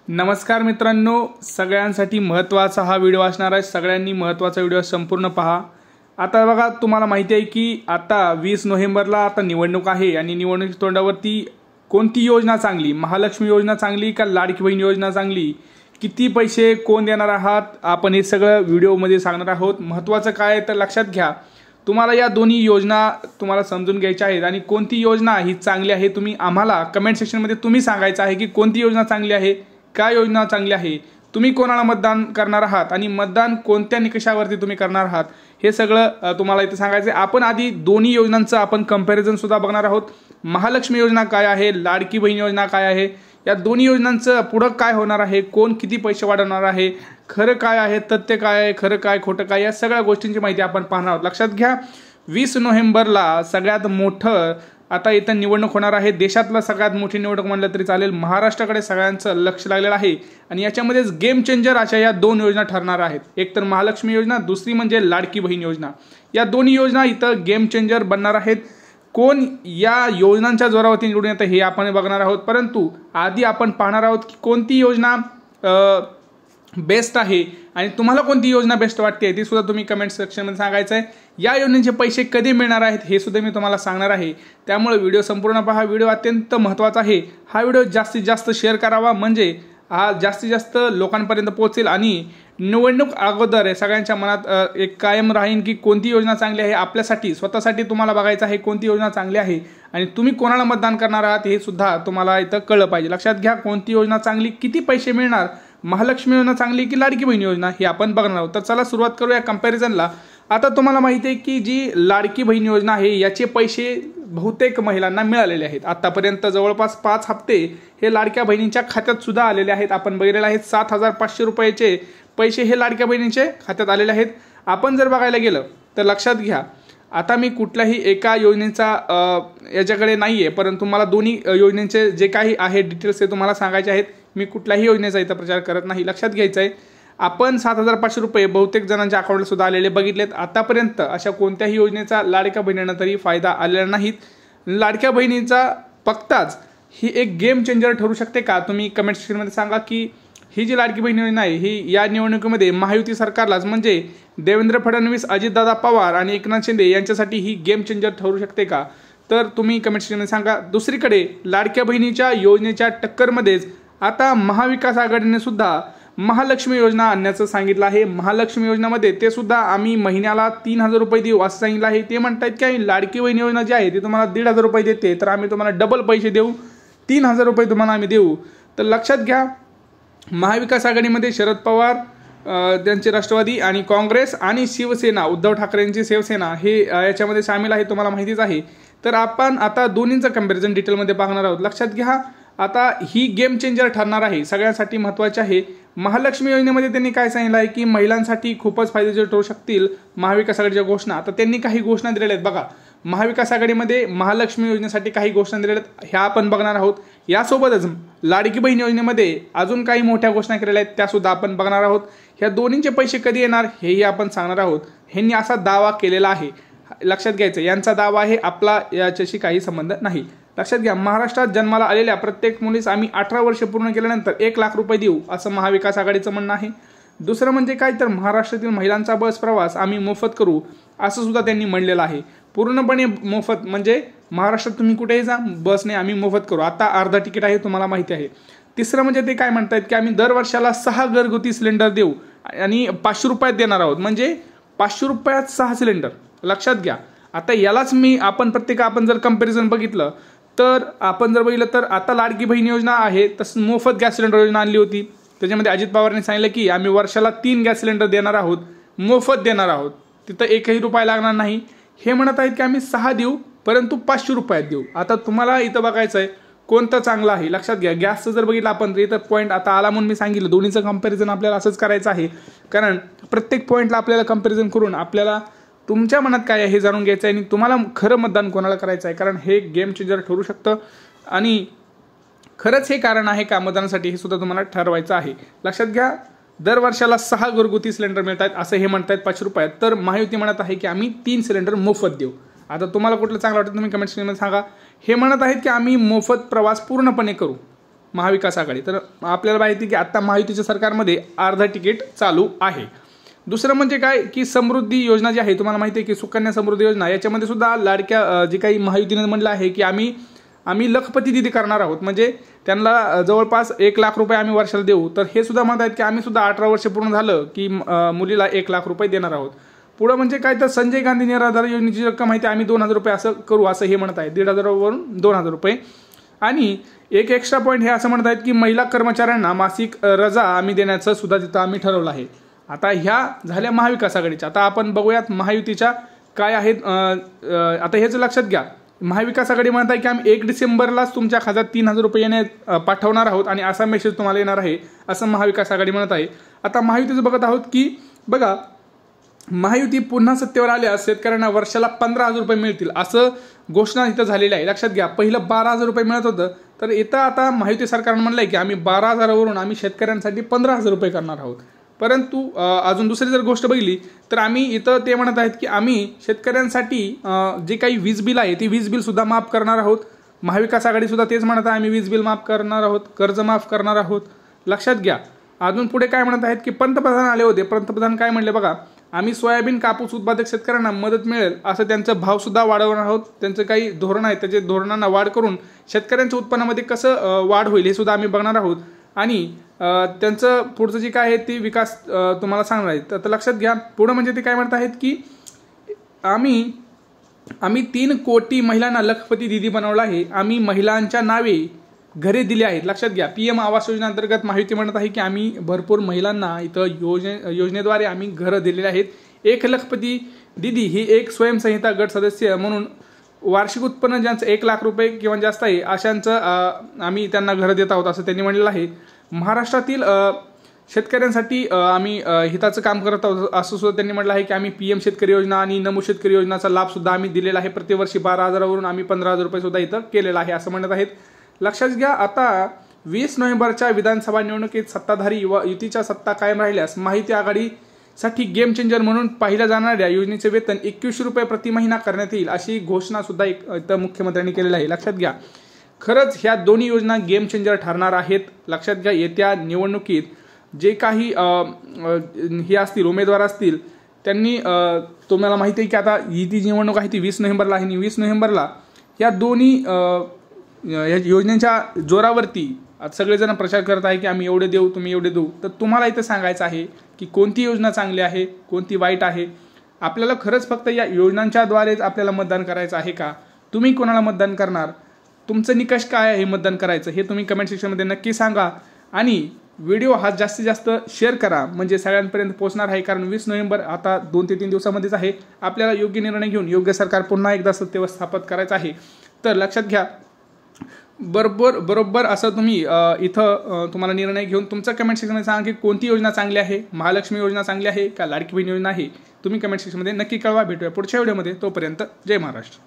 नमस्कार मित्रांनो, सगळ्यांसाठी महत्त्वाचा हा व्हिडिओ असणार आहे। सगळ्यांनी महत्त्वाचा व्हिडिओ संपूर्ण पहा। आता बघा, तुम्हाला माहिती आहे की आता 20 नोव्हेंबरला आता निवडणूक आहे आणि निवडणुकीच्या तोंडावरती कोणती योजना चांगली, महालक्ष्मी योजना चांगली का लाडकी बहीण योजना चांगली, किती पैसे कोण देणार आहात, आपण हे सगळं व्हिडिओमध्ये सांगणार आहोत। महत्त्वाचं काय तर लक्षात घ्या, तुम्हाला या दोन्ही योजना तुम्हाला समजून घ्यायच्या आहेत आणि कोणती योजना ही चांगली आहे तुम्ही आम्हाला कमेंट सेक्शनमध्ये तुम्ही सांगायचं आहे की कोणती योजना चांगली आहे, काय योजना चांगली आहे, तुम्ही कोणाला मतदान करणार आहात आणि मतदान कोणत्या निकषावरती तुम्ही करणार आहात, हे सगळं तुम्हाला इथे सांगायचं आहे। आपण आधी दोन्ही योजनांचं आपण कंपॅरिझन सुद्धा बघणार आहोत। महालक्ष्मी योजना काय आहे, लाडकी बहीण योजना काय आहे, या दोन्ही योजनांचं पुढे काय होणार आहे, कोण किती पैसे वाढवणार आहे, खरं काय आहे, तथ्य काय आहे, खरं काय खोटं काय, या सगळ्या गोष्टींची माहिती आपण पाहणार आहोत। लक्षात घ्या, 20 नोव्हेंबरला सगळ्यात मोठं आता इथं निवडणूक होणार आहे। देशातला सगळ्यात मोठी निवडणूक म्हणलं तरी चालेल। महाराष्ट्राकडे सगळ्यांचं लक्ष लागलेलं आहे आणि याच्यामध्येच गेम चेंजर अशा या दोन योजना ठरणार आहेत। एक तर महालक्ष्मी योजना, दुसरी म्हणजे लाडकी बहीण योजना। या दोन्ही योजना इथं गेम चेंजर बनणार आहेत। कोण या योजनांच्या जोरावरती निवडून येतं हे आपण बघणार आहोत, परंतु आधी आपण पाहणार आहोत की कोणती योजना बेस्ट आहे आणि तुम्हाला कोणती योजना बेस्ट वाटते ती सुद्धा तुम्ही कमेंट सेक्शनमध्ये सांगायचं आहे। या योजनेचे पैसे कधी मिळणार आहेत हे सुद्धा मी तुम्हाला सांगणार आहे, त्यामुळे व्हिडिओ संपूर्ण पहा। व्हिडिओ अत्यंत महत्त्वाचा आहे। हा व्हिडिओ जास्तीत जास्त शेअर करावा, म्हणजे हा जास्तीत जास्त लोकांपर्यंत पोहोचेल आणि निवडणूक अगोदर सगळ्यांच्या मनात एक कायम राहील की कोणती योजना चांगली आहे। आपल्यासाठी स्वतःसाठी तुम्हाला बघायचं आहे कोणती योजना चांगली आहे आणि तुम्ही कोणाला मतदान करणार आहात हे सुद्धा तुम्हाला इथं कळलं पाहिजे। लक्षात घ्या, कोणती योजना चांगली, किती पैसे मिळणार, महालक्ष्मी योजना चांगली की लाडकी बहीण योजना हे आपण बघणार आहोत। तर चला सुरुवात करूया कंपॅरिझनला। आता तुम्हाला माहिती आहे की जी लाडकी बहीण योजना आहे याचे पैसे बहुतेक महिलांना मिळालेले आहेत। आतापर्यंत जवळपास 5 हप्ते हे लाडक्या बहिणींच्या खात्यात सुद्धा आलेले आहेत। आपण बघितलेले आहेत 7500 रुपयाचे पैसे हे लाडक्या बहिणींच्या खात्यात आलेले आहेत। आपण जर बघायला गेलं तर लक्षात घ्या, आता मी कुठल्याही एका योजनेचा याच्याकडे नाही आहे, परंतु मला दोन्ही योजनेचे जे काही आहे डिटेल्स ते तुम्हाला सांगायचे आहेत। मी कुठल्याही योजनेचा इथं प्रचार करत नाही। लक्षात घ्यायचं आहे, आपण 7500 रुपये बहुतेक जणांच्या अकाउंटला सुद्धा आलेले बघितलेत। आतापर्यंत अशा कोणत्याही योजनेचा लाडक्या बहिणींना तरी फायदा आलेला नाहीत। लाडक्या बहिणीचा बघताच ही एक गेम चेंजर ठरू शकते का, तुम्ही कमेंट सेक्शनमध्ये सांगा की ही जी लाडकी बहीण योजना आहे ही या निवडणुकीमध्ये महायुती सरकारलाच म्हणजे देवेंद्र फडणवीस, अजितदादा पवार आणि एकनाथ शिंदे यांच्यासाठी ही गेम चेंजर ठरू शकते का, तर तुम्ही कमेंट सेक्शनमध्ये सांगा। दुसरीकडे लाडक्या बहिणीच्या योजनेच्या टक्करमध्येच आता महाविकास आघाडीने सुद्धा महालक्ष्मी योजना आणण्याचं सांगितलं आहे। महालक्ष्मी योजनामध्ये ते सुद्धा आम्ही महिन्याला 3000 रुपये देऊ असं सांगितलं आहे। ते म्हणतात की लाडकी बहीण योजना जी आहे ती तुम्हाला 1500 रुपये देते, तर आम्ही तुम्हाला डबल पैसे देऊ, 3000 रुपये तुम्हाला आम्ही देऊ। तर लक्षात घ्या, महाविकास आघाडीमध्ये शरद पवार त्यांचे राष्ट्रवादी आणि काँग्रेस आणि शिवसेना, उद्धव ठाकरेंची शिवसेना हे याच्यामध्ये सामील आहे, तुम्हाला माहितीच आहे। तर आपण आता दोन्हींचं कंपॅरिझन डिटेलमध्ये पाहणार आहोत। लक्षात घ्या, आता ही गेम चेंजर ठरणार आहे, सगळ्यांसाठी महत्त्वाचे आहे। महालक्ष्मी योजनेमध्ये त्यांनी काय सांगितलं आहे की महिलांसाठी खूपच फायदेशीर ठरू शकतील महाविकास आघाडीच्या घोषणा। आता त्यांनी काही घोषणा दिलेल्या आहेत बघा, महाविकास आघाडीमध्ये महालक्ष्मी योजनेसाठी काही घोषणा दिलेल्या आहेत, ह्या आपण बघणार आहोत। यासोबतच लाडकी बहीण योजनेमध्ये अजून काही मोठ्या घोषणा केलेल्या आहेत, त्या सुद्धा आपण बघणार आहोत। ह्या दोन्हींचे पैसे कधी येणार हेही आपण सांगणार आहोत। ह्यांनी असा दावा केलेला आहे, लक्षात घ्यायचं, यांचा दावा आहे, आपला याच्याशी काही संबंध नाही। लक्षात घ्या, महाराष्ट्रात जन्माला आलेल्या प्रत्येक मुलीस आम्ही 18 वर्ष पूर्ण केल्यानंतर 1 लाख रुपये देऊ असं महाविकास आघाडीचं म्हणणं आहे। दुसरं म्हणजे काय तर महाराष्ट्रातील महिलांचा बस प्रवास आम्ही मोफत करू असं सुद्धा त्यांनी म्हणलेलं आहे। पूर्णपणे मोफत म्हणजे महाराष्ट्रात तुम्ही कुठेही जा, बसने आम्ही मोफत करू। आता अर्धा तिकीट आहे, तुम्हाला माहिती आहे। तिसरं म्हणजे ते काय म्हणतात की आम्ही दर वर्षाला 6 घरगुती सिलेंडर देऊ आणि 500 रुपयात देणार आहोत, म्हणजे 500 रुपयात 6 सिलेंडर। लक्षात घ्या, आता यालाच आपण आपण जर कंपॅरिझन बघितलं तर आपण जर बघितलं तर आता लाडकी बहीण योजना आहे, तसं मोफत गॅस सिलेंडर योजना आणली होती। त्याच्यामध्ये अजित पवारांनी सांगितलं की आम्ही वर्षाला 3 गॅस सिलेंडर देणार आहोत, मोफत देणार आहोत, तिथं 1ही रुपया लागणार नाही। हे म्हणत आहेत की आम्ही 6 देऊ परंतु 500 रुपयात देऊ। आता तुम्हाला इथं बघायचं आहे कोणतं चांगलं आहे। लक्षात घ्या, गॅसचं जर बघितलं आपण तर इथं पॉईंट आता आला म्हणून मी सांगितलं, दोन्हीचं कंपॅरिझन आपल्याला असंच करायचं आहे, कारण प्रत्येक पॉईंटला आपल्याला कंपॅरिझन करून आपल्याला तुमच्या मनात काय आहे हे जाणून घ्यायचं आहे आणि तुम्हाला खरं मतदान कोणाला करायचं आहे, कारण हे गेम चेंजर ठरू शकतं आणि खरंच हे कारण आहे का मतदानासाठी हे सुद्धा तुम्हाला ठरवायचं आहे। लक्षात घ्या, दर वर्षाला 6 घरगुती सिलेंडर मिळतात असं हे म्हणतात 500 रुपयात, तर महायुती म्हणत आहे की आम्ही 3 सिलेंडर मोफत देऊ। आता तुम्हाला कुठलं चांगलं वाटतं तुम्ही कमेंट सेक्शनमध्ये सांगा। हे म्हणत आहेत की आम्ही मोफत प्रवास पूर्णपणे करू, महाविकास आघाडी. तर आपल्याला माहिती की आता महायुतीच्या सरकारमध्ये अर्धा तिकीट चालू आहे. दुसरं म्हणजे काय की समृद्धी योजना जी आहे, तुम्हाला माहिती आहे की सुकन्या समृद्धी योजना, याच्यामध्ये सुद्धा लाडक्या जे काही महायुतीने म्हटलं आहे की आम्ही लखपती दिदी करणार आहोत, म्हणजे त्यांना जवळपास 1 लाख रुपये आम्ही वर्षाला देऊ. तर हे सुद्धा म्हणत आहेत की आम्ही सुद्धा 18 वर्ष पूर्ण झालं की मुलीला 1 लाख रुपये देणार आहोत. पुढं म्हणजे काय तर संजय गांधी निराधार योजनेची रक्कम आहे ती आम्ही 2000 रुपये असं करू, असं हे म्हणत आहेत. 1500 वरून 2000 रुपये. आणि एक एक्स्ट्रा पॉईंट हे असं म्हणत आहेत की महिला कर्मचाऱ्यांना मासिक रजा आम्ही देण्याचं सुद्धा तिथं आम्ही ठरवलं आहे. आता ह्या झाल्या महाविकास आघाडीच्या. आता आपण बघूयात महायुतीच्या काय आहेत. आता हेच लक्षात घ्या, महाविकास आघाडी म्हणत आहे की आम्ही 1 डिसेंबरलाच तुमच्या खात्यात 3000 रुपये पाठवणार आहोत आणि असा मेसेज तुम्हाला येणार आहे, असं महाविकास आघाडी म्हणत आहे. आता महायुतीचं बघत आहोत की बघा, महायुती पुन्हा सत्तेवर आल्यास शेतकऱ्यांना वर्षाला 15,000 रुपये मिळतील असं घोषणा इथं झालेली आहे. लक्षात घ्या, पहिलं 12,000 रुपये मिळत होतं, तर इथं आता महायुती सरकारनं म्हणलंय की आम्ही 12,000वरून आम्ही शेतकऱ्यांसाठी 15,000 रुपये करणार आहोत. परंतु अजून दुसरी जर गोष्ट बघितली तर आम्ही इथं ते म्हणत आहेत की आम्ही शेतकऱ्यांसाठी जे काही वीज बिल आहे ती वीज बिल सुद्धा माफ करणार आहोत. महाविकास आघाडी सुद्धा तेच म्हणत आहे, आम्ही वीज बिल माफ करणार आहोत, कर्ज माफ करणार आहोत. लक्षात घ्या. अजून पुढे काय म्हणत आहेत की पंतप्रधान आले होते, पंतप्रधान काय म्हणले बघा, आम्ही सोयाबीन कापूस उत्पादक शेतकऱ्यांना मदत मिळेल असं त्यांचं भाव सुद्धा वाढवणार आहोत. त्यांचं काही धोरण आहे, त्याचे धोरणांना वाढ करून शेतकऱ्यांच्या उत्पन्नामध्ये कसं वाढ होईल हे सुद्धा आम्ही बघणार आहोत. आणि त्यांचं पुढचं जे काय आहे ते विकास तुम्हाला सांगणार आहेत. तर लक्षात घ्या. पुढं म्हणजे ते काय म्हणत आहेत की आम्ही 3 कोटी महिलांना लखपती दिदी बनवलं आहे, आम्ही महिलांच्या नावे घरे दिली आहेत. लक्षात घ्या, PM आवास योजनेअंतर्गत माहिती म्हणत आहे की आम्ही भरपूर महिलांना इथं योजनेद्वारे आम्ही घरं दिलेली आहेत. 1 लखपती दिदी ही एक स्वयंसंहिता गट सदस्य म्हणून वार्षिक उत्पन्न ज्यांचं 1 लाख रुपये किंवा जास्त आहे अशांचं आम्ही त्यांना घरं देत आहोत असं त्यांनी म्हणलेलं आहे. महाराष्ट्रातील शेतकऱ्यांसाठी आम्ही हिताचं काम करत आहोत असं सुद्धा त्यांनी म्हटलं आहे की आम्ही PM शेतकरी योजना आणि नमो शेतकरी योजनाचा लाभ सुद्धा आम्ही दिलेला आहे. प्रतिवर्षी 12,000वरून आम्ही 15,000 रुपये सुद्धा इथं केलेला आहे असं म्हणत आहेत. लक्षात घ्या. आता 20 नोव्हेंबरच्या विधानसभा निवडणुकीत सत्ताधारी युतीच्या सत्ता कायम राहिल्यास माहिती आघाडीसाठी गेम चेंजर म्हणून पाहिल्या जाणाऱ्या योजनेचे वेतन 21 रुपये प्रति महिना करण्यात येईल अशी घोषणा सुद्धा इथं मुख्यमंत्र्यांनी केलेली आहे. लक्षात घ्या, खरंच ह्या दोन्ही योजना गेम चेंजर ठरणार आहेत. लक्षात घ्या, येत्या निवडणुकीत जे काही हे असतील उमेदवार असतील त्यांनी तुम्हाला माहिती आहे की आता ही जी निवडणूक आहे ती 20 नोव्हेंबरला आहे आणि 20 नोव्हेंबरला या दोन्ही या योजनेच्या जोरावरती सगळेजण प्रचार करत आहे की आम्ही एवढे देऊ, तुम्ही एवढे देऊ. तर तुम्हाला इथं सांगायचं आहे की कोणती योजना चांगली आहे, कोणती वाईट आहे. आपल्याला खरंच फक्त या योजनांच्याद्वारेच आपल्याला मतदान करायचं आहे का? तुम्ही कोणाला मतदान करणार? तुमचं निकष काय आहे मतदान करायचं हे तुम्ही कमेंट सेक्शनमध्ये नक्की सांगा. आणि व्हिडिओ हा जास्तीत जास्त शेअर करा म्हणजे सगळ्यांपर्यंत पोहोचणार आहे. कारण 20 नोव्हेंबर आता 2 ते 3 दिवसामध्येच आहे. आपल्याला योग्य निर्णय घेऊन योग्य सरकार पुन्हा एकदा सत्तेवर स्थापित करायचं आहे. तर लक्षात घ्या, बरोबर असं तुम्ही इथं तुम्हाला निर्णय घेऊन तुमचा कमेंट सेक्शनमध्ये सांगा की कोणती योजना चांगली आहे, महालक्ष्मी योजना चांगली आहे का लाडकी बहीण योजना आहे. तुम्ही कमेंट सेक्शनमध्ये नक्की कळवा. भेटूया पुढच्या व्हिडिओमध्ये. तोपर्यंत जय महाराष्ट्र.